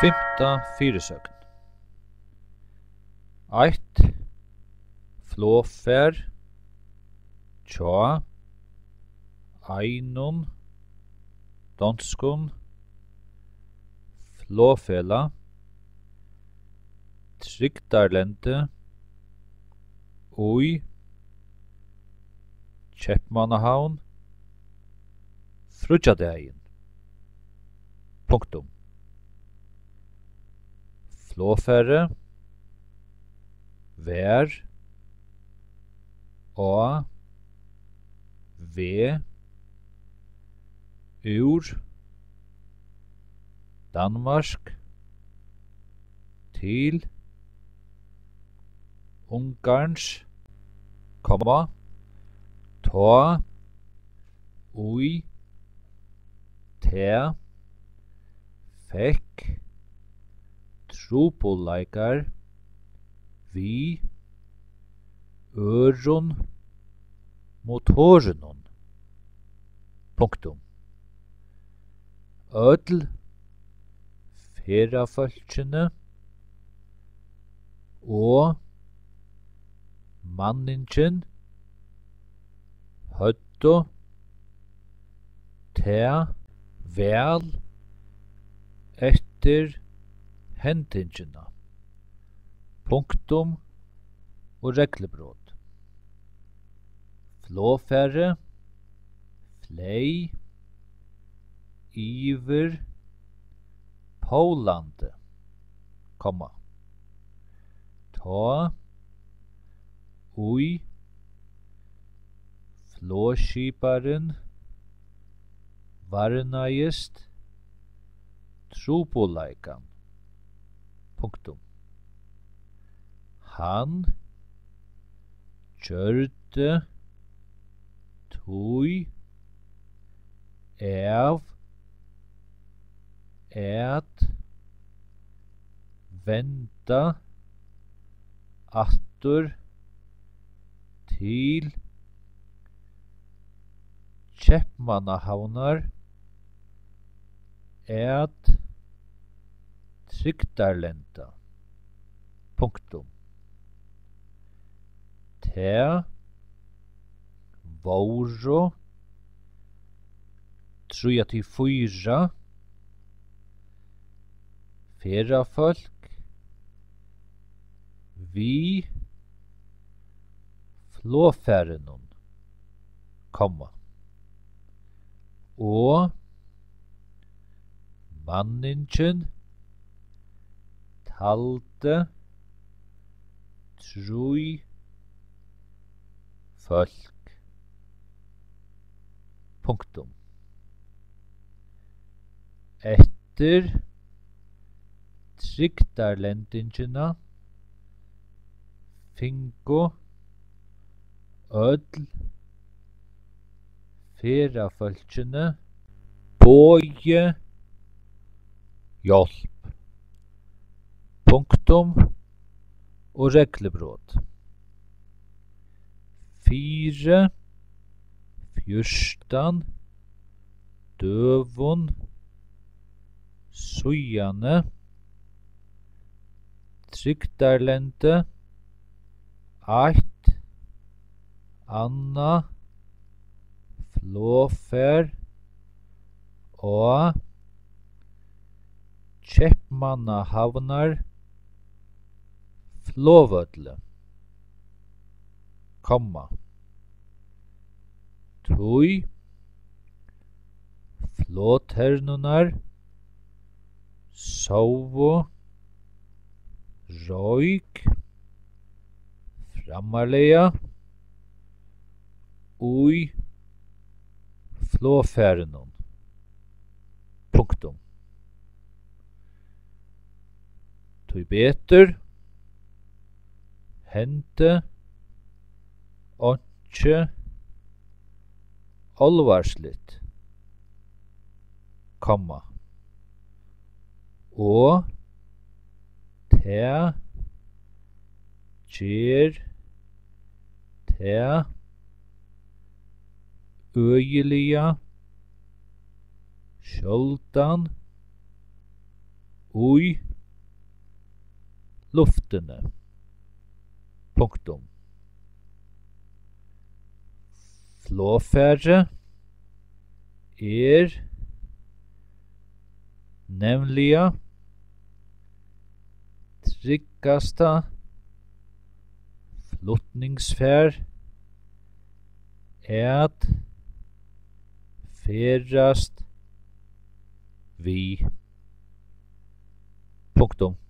Fymta fyrirsøgn. Eitt flogfær tja einum donskum flogfela trygdarlendi ui Keypmannahavn fríggjadagin. Punktum. Flogfærið var á veg úr Danmark til Ungarns, tá ui tað fekk trupulleikar við øðrum motorunum. Punktum. Øll ferðafólkini og manningin høvdu tað væl eftir hendingina. Punktum og reglubrot. Flogfærið fley yvir Pólandi, tá ui flogskiparin varnaðist trupulleikan. Punktum. Hann gjørdi tí at venda aftur til Keypmannahavnar at trygdarlenda. Punktum. Tað vóru 34 ferðafólk við flogfærinum, og manningin taldi 3 fólk. Punktum. Eftir trygdarlendingina fingu øll ferðafólkini bogi hjálp. Punktum og reglubrot. 14 døgum síðani trygdarlendi eitt annað flogfær á Keypmannahavnar flogvølli, tí flogternunar sóu royk framarlega ui flogfærinum. Punktum. Tí betur hendi onkje alvarsligt, og tað ger tað øgiliga sjáldan í luftini. Punktum. Flogfarið nemliga tryggasta flutningsfar at ferðast við. Punktum.